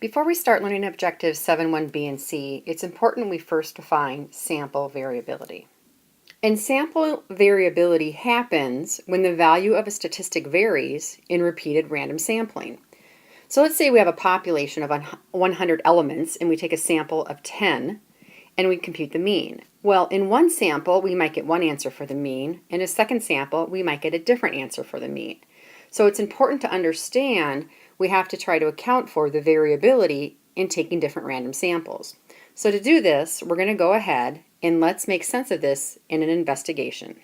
Before we start learning objectives 7.1b and c, it's important we first define sample variability. And sample variability happens when the value of a statistic varies in repeated random sampling. So let's say we have a population of 100 elements and we take a sample of 10 and we compute the mean. Well, in one sample, we might get one answer for the mean. In a second sample, we might get a different answer for the mean. So it's important to understand we have to try to account for the variability in taking different random samples. So to do this, we're going to go ahead and let's make sense of this in an investigation.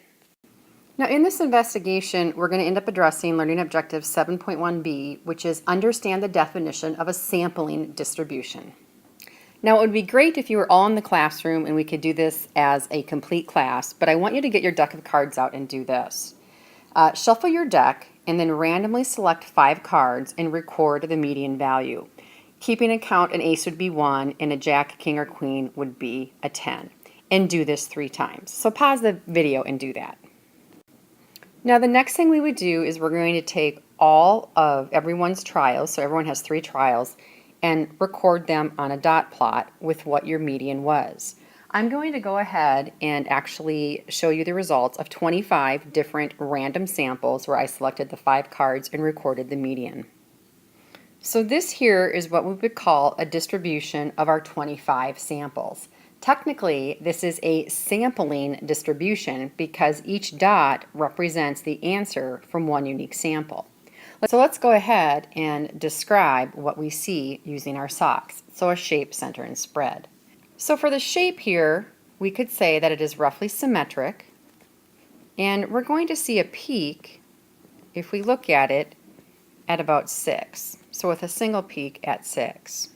Now in this investigation, we're going to end up addressing Learning Objective 7.1b, which is understand the definition of a sampling distribution. Now it would be great if you were all in the classroom and we could do this as a complete class, but I want you to get your deck of cards out and do this. Shuffle your deck and then randomly select 5 cards and record the median value. Keeping account, an ace would be 1 and a jack, king, or queen would be a 10. And do this 3 times. So pause the video and do that. Now the next thing we would do is we're going to take all of everyone's trials, so everyone has 3 trials, and record them on a dot plot with what your median was. I'm going to go ahead and actually show you the results of 25 different random samples where I selected the 5 cards and recorded the median. So this here is what we would call a distribution of our 25 samples. Technically, this is a sampling distribution because each dot represents the answer from one unique sample. So let's go ahead and describe what we see using our socks. So a shape, center, and spread. So for the shape here, we could say that it is roughly symmetric, and we're going to see a peak, if we look at it, at about 6. So with a single peak at 6.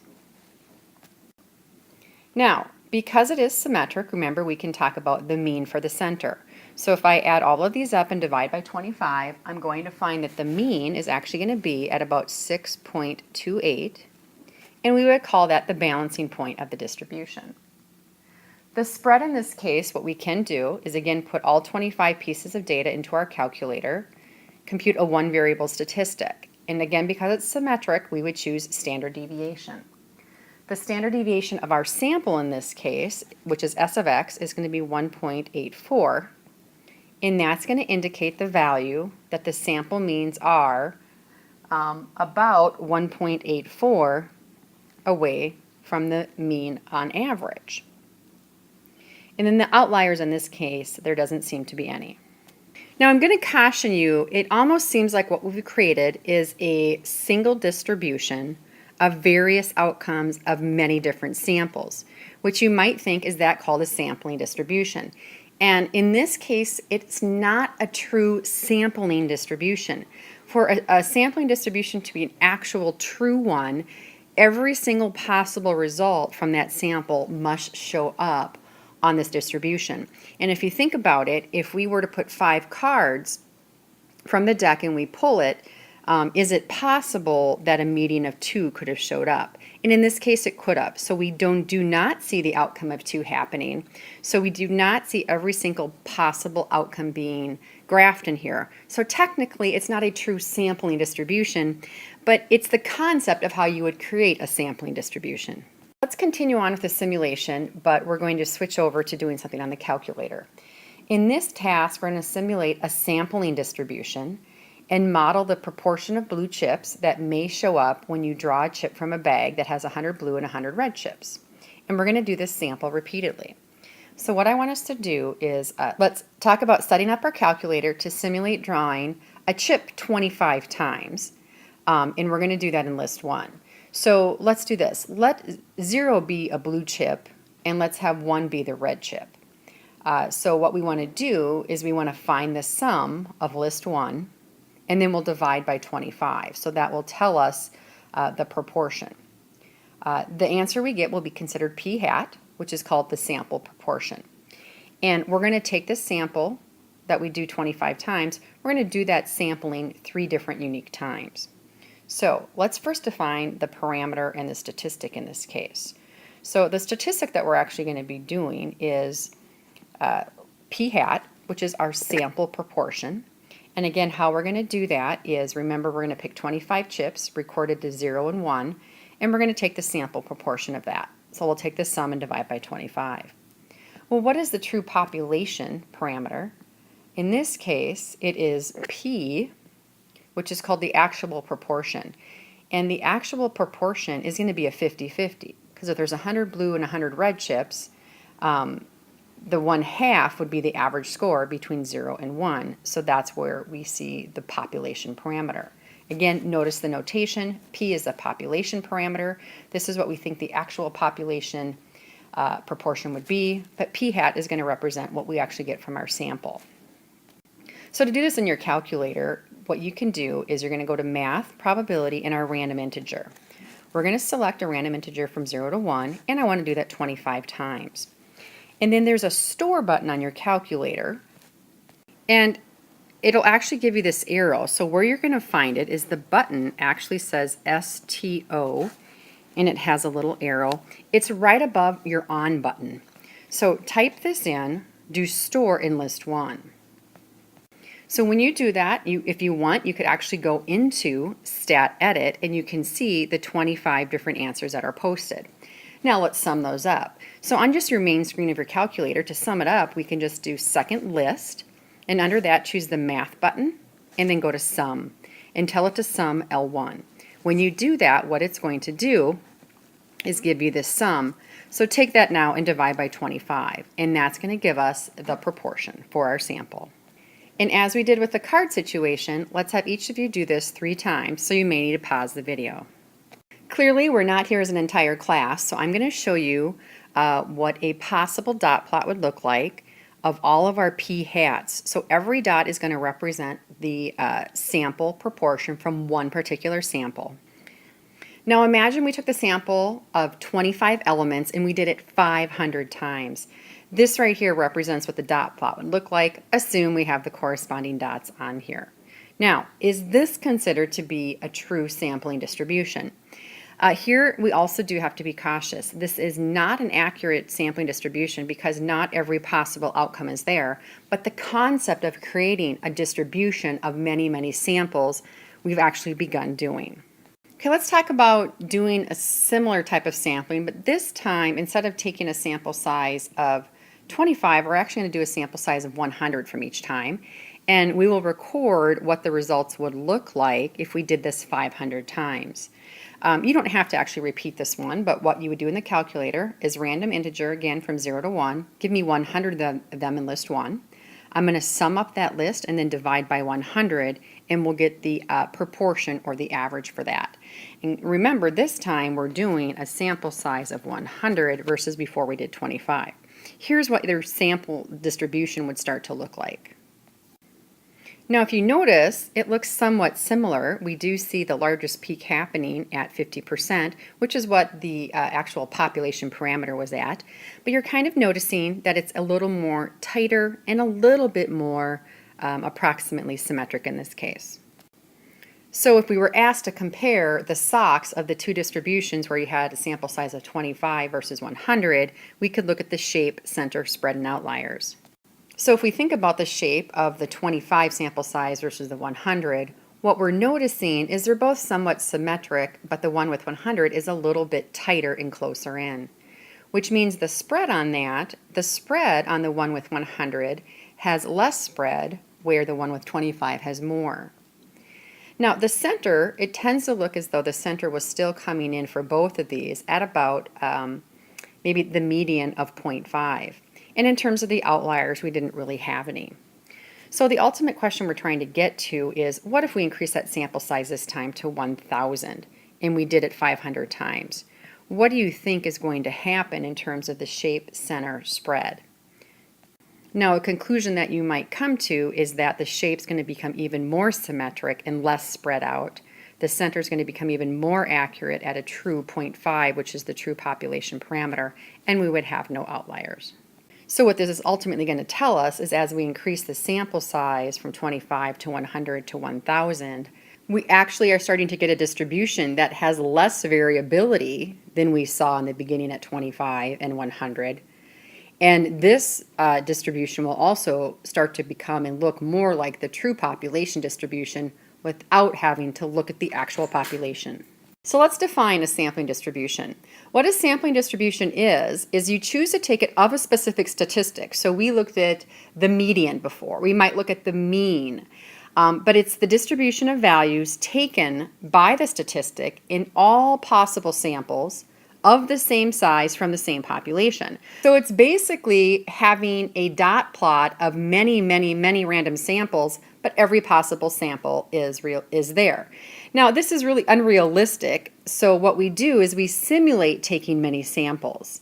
Now, because it is symmetric, remember we can talk about the mean for the center. So if I add all of these up and divide by 25, I'm going to find that the mean is actually going to be at about 6.28. And we would call that the balancing point of the distribution. The spread in this case, what we can do is again put all 25 pieces of data into our calculator, compute a one variable statistic. And again, because it's symmetric, we would choose standard deviation. The standard deviation of our sample in this case, which is S of x, is going to be 1.84. And that's going to indicate the value that the sample means are about 1.84 away from the mean on average. And then the outliers in this case, there doesn't seem to be any. Now I'm going to caution you, it almost seems like what we've created is a single distribution of various outcomes of many different samples, which you might think is that called a sampling distribution. And in this case, it's not a true sampling distribution. For a sampling distribution to be an actual true one, every single possible result from that sample must show up on this distribution. And if you think about it, if we were to put 5 cards from the deck and we pull it, is it possible that a median of 2 could have showed up? And in this case it could have. So we do not see the outcome of 2 happening. So we do not see every single possible outcome being graphed in here. So technically it's not a true sampling distribution, but it's the concept of how you would create a sampling distribution. Let's continue on with the simulation, but we're going to switch over to doing something on the calculator. In this task, we're going to simulate a sampling distribution and model the proportion of blue chips that may show up when you draw a chip from a bag that has 100 blue and 100 red chips. And we're going to do this sample repeatedly. So what I want us to do is, let's talk about setting up our calculator to simulate drawing a chip 25 times. And we're going to do that in list 1. So let's do this. Let 0 be a blue chip and let's have 1 be the red chip. So what we want to do is we want to find the sum of list 1 and then we'll divide by 25. So that will tell us the proportion. The answer we get will be considered p hat, which is called the sample proportion. And we're going to take this sample that we do 25 times, we're going to do that sampling 3 different unique times. So let's first define the parameter and the statistic in this case. So the statistic that we're actually going to be doing is p hat, which is our sample proportion. And again, how we're going to do that is, remember, we're going to pick 25 chips recorded to 0 and 1, and we're going to take the sample proportion of that. So we'll take the sum and divide by 25. Well, what is the true population parameter? In this case, it is P, which is called the actual proportion. And the actual proportion is going to be a 50-50, because if there's 100 blue and 100 red chips, the 1/2 would be the average score between 0 and 1. So that's where we see the population parameter. Again, notice the notation. P is a population parameter. This is what we think the actual population proportion would be, but P hat is going to represent what we actually get from our sample. So to do this in your calculator, what you can do is you're going to go to Math, Probability, and our random integer. We're going to select a random integer from 0 to 1, and I want to do that 25 times. And then there's a store button on your calculator, and it'll actually give you this arrow. So where you're going to find it is the button actually says STO, and it has a little arrow. It's right above your on button. So type this in, do store in list 1. So when you do that, if you want, you could actually go into Stat Edit, and you can see the 25 different answers that are posted. Now let's sum those up. So on just your main screen of your calculator, to sum it up, we can just do second list, and under that choose the Math button, and then go to Sum, and tell it to sum L1. When you do that, what it's going to do is give you this sum. So take that now and divide by 25, and that's going to give us the proportion for our sample. And as we did with the card situation, let's have each of you do this 3 times, so you may need to pause the video. Clearly, we're not here as an entire class, so I'm going to show you what a possible dot plot would look like of all of our P hats. So every dot is going to represent the sample proportion from one particular sample. Now imagine we took the sample of 25 elements and we did it 500 times. This right here represents what the dot plot would look like. Assume we have the corresponding dots on here. Now, is this considered to be a true sampling distribution? Here we also do have to be cautious. This is not an accurate sampling distribution because not every possible outcome is there, but the concept of creating a distribution of many, many samples we've actually begun doing. Okay, let's talk about doing a similar type of sampling, but this time instead of taking a sample size of 25, we're actually going to do a sample size of 100 from each time, and we will record what the results would look like if we did this 500 times. You don't have to actually repeat this one, but what you would do in the calculator is random integer, again from 0 to 1, give me 100 of them in list 1. I'm going to sum up that list and then divide by 100, and we'll get the proportion or the average for that. And remember, this time we're doing a sample size of 100 versus before we did 25. Here's what their sample distribution would start to look like. Now if you notice, it looks somewhat similar. We do see the largest peak happening at 50%, which is what the actual population parameter was at. But you're kind of noticing that it's a little more tighter and a little bit more approximately symmetric in this case. So if we were asked to compare the socks of the two distributions where you had a sample size of 25 versus 100, we could look at the shape, center, spread, and outliers. So if we think about the shape of the 25 sample size versus the 100, what we're noticing is they're both somewhat symmetric, but the one with 100 is a little bit tighter and closer in, which means the spread on the one with 100 has less spread, where the one with 25 has more. Now the center, it tends to look as though the center was still coming in for both of these at about maybe the median of 0.5. And in terms of the outliers, we didn't really have any. So the ultimate question we're trying to get to is, what if we increase that sample size this time to 1,000 and we did it 500 times? What do you think is going to happen in terms of the shape, center, spread? Now a conclusion that you might come to is that the shape's going to become even more symmetric and less spread out. The center is going to become even more accurate at a true 0.5, which is the true population parameter, and we would have no outliers. So what this is ultimately going to tell us is as we increase the sample size from 25 to 100 to 1,000, we actually are starting to get a distribution that has less variability than we saw in the beginning at 25 and 100. And this distribution will also start to become and look more like the true population distribution without having to look at the actual population. So let's define a sampling distribution. What a sampling distribution is you choose to take it of a specific statistic. So we looked at the median before. We might look at the mean. But it's the distribution of values taken by the statistic in all possible samples of the same size from the same population. So it's basically having a dot plot of many, many, many random samples, but every possible sample is there. Now, this is really unrealistic, so what we do is we simulate taking many samples.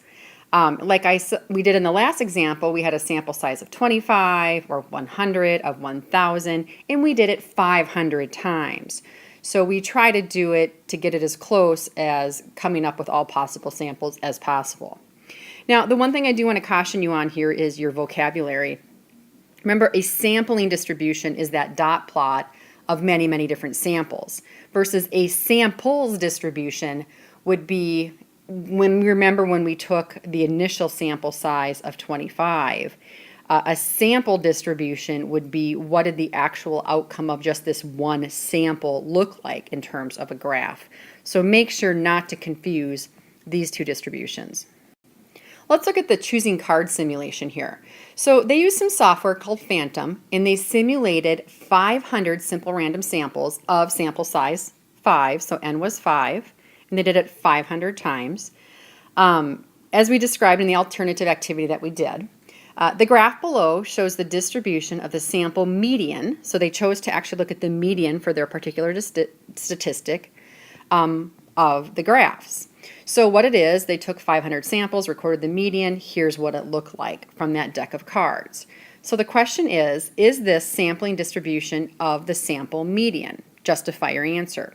We did in the last example, we had a sample size of 25 or 100 of 1,000, and we did it 500 times. So we try to do it to get it as close as coming up with all possible samples as possible. Now, the one thing I do want to caution you on here is your vocabulary. Remember, a sampling distribution is that dot plot of many, many different samples, versus a samples distribution would be when we took the initial sample size of 25. A sample distribution would be what did the actual outcome of just this one sample look like in terms of a graph. So make sure not to confuse these two distributions. Let's look at the choosing card simulation here. So they used some software called Phantom, and they simulated 500 simple random samples of sample size 5, so n was 5, and they did it 500 times. As we described in the alternative activity that we did. The graph below shows the distribution of the sample median, so they chose to actually look at the median for their particular statistic of the graphs. So what it is, they took 500 samples, recorded the median, here's what it looked like from that deck of cards. So the question is this sampling distribution of the sample median? Justify your answer.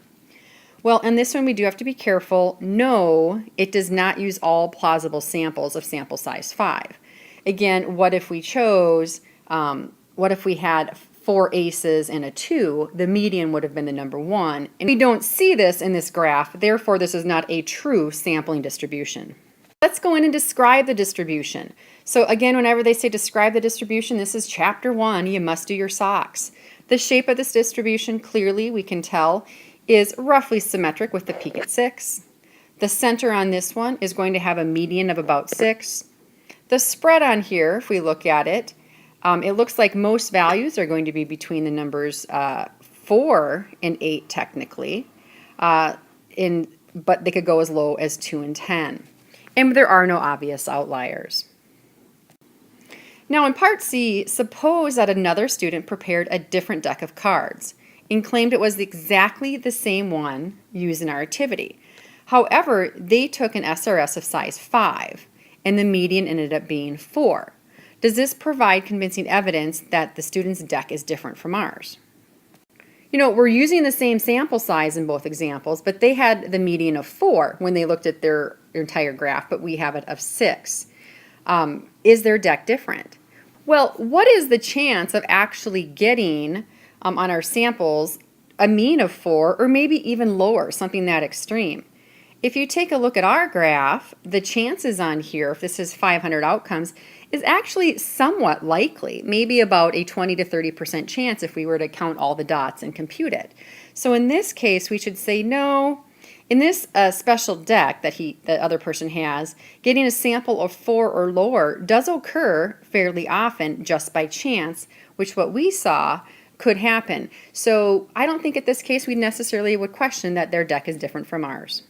Well, in this one we do have to be careful. No, it does not use all plausible samples of sample size 5. Again, what if we chose, what if we had 4 aces and a 2, the median would have been the number 1. And we don't see this in this graph, therefore this is not a true sampling distribution. Let's go in and describe the distribution. So again, whenever they say describe the distribution, this is chapter 1, you must do your socks. The shape of this distribution, clearly we can tell, is roughly symmetric with the peak at 6. The center on this one is going to have a median of about 6. The spread on here, if we look at it, it looks like most values are going to be between the numbers 4 and 8 technically, but they could go as low as 2 and 10. And there are no obvious outliers. Now in part C, suppose that another student prepared a different deck of cards and claimed it was exactly the same one used in our activity. However, they took an SRS of size 5 and the median ended up being 4. Does this provide convincing evidence that the student's deck is different from ours? You know, we're using the same sample size in both examples, but they had the median of 4 when they looked at their entire graph, but we have it of 6. Is their deck different? Well, what is the chance of actually getting on our samples a mean of 4 or maybe even lower, something that extreme? If you take a look at our graph, the chances on here, if this is 500 outcomes, is actually somewhat likely, maybe about a 20 to 30% chance if we were to count all the dots and compute it. So in this case, we should say no. In this special deck that the other person has, getting a sample of 4 or lower does occur fairly often just by chance, which what we saw could happen. So I don't think at this case we necessarily would question that their deck is different from ours.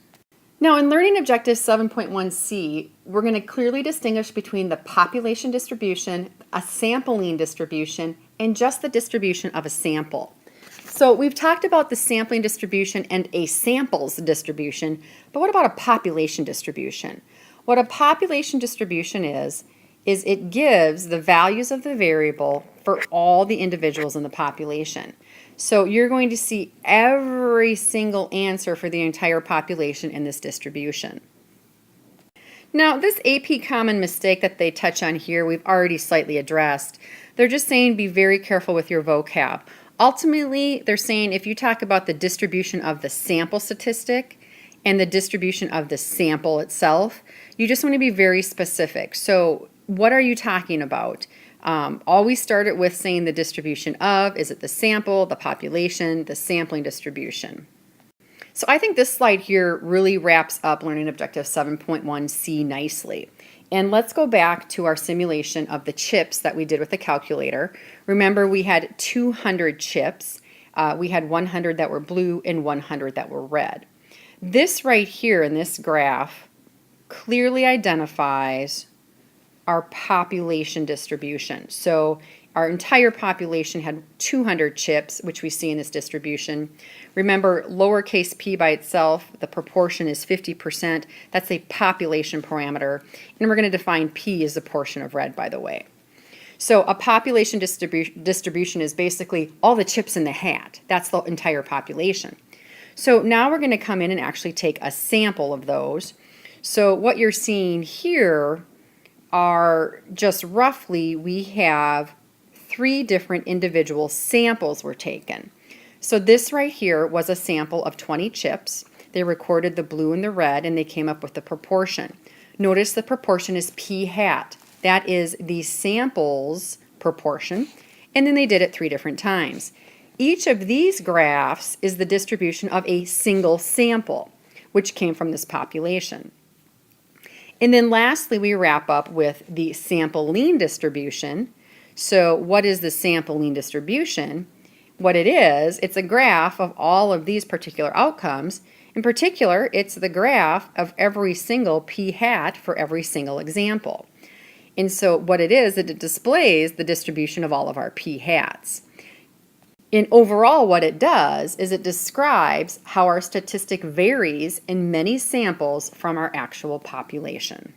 Now in Learning Objective 7.1c, we're going to clearly distinguish between the population distribution, a sampling distribution, and just the distribution of a sample. So we've talked about the sampling distribution and a samples distribution, but what about a population distribution? What a population distribution is it gives the values of the variable for all the individuals in the population. So you're going to see every single answer for the entire population in this distribution. Now this AP common mistake that they touch on here, we've already slightly addressed. They're just saying be very careful with your vocab. Ultimately, they're saying if you talk about the distribution of the sample statistic and the distribution of the sample itself, you just want to be very specific. So what are you talking about? Always start it with saying the distribution of, is it the sample, the population, the sampling distribution? So I think this slide here really wraps up Learning Objective 7.1c nicely. And let's go back to our simulation of the chips that we did with the calculator. Remember, we had 200 chips. We had 100 that were blue and 100 that were red. This right here in this graph clearly identifies our population distribution. So our entire population had 200 chips, which we see in this distribution. Remember, lowercase p by itself, the proportion is 50%. That's a population parameter. And we're going to define p as a portion of red, by the way. So a population distribution is basically all the chips in the hat. That's the entire population. So now we're going to come in and actually take a sample of those. So what you're seeing here are just roughly, we have 3 different individual samples were taken. So this right here was a sample of 20 chips. They recorded the blue and the red, and they came up with the proportion. Notice the proportion is p hat. That is the sample's proportion, and then they did it 3 different times. Each of these graphs is the distribution of a single sample, which came from this population. And then lastly, we wrap up with the sample mean distribution. So what is the sample mean distribution? What it is, it's a graph of all of these particular outcomes. In particular, it's the graph of every single p hat for every single example. And so what it is, it displays the distribution of all of our p hats. And overall, what it does is it describes how our statistic varies in many samples from our actual population.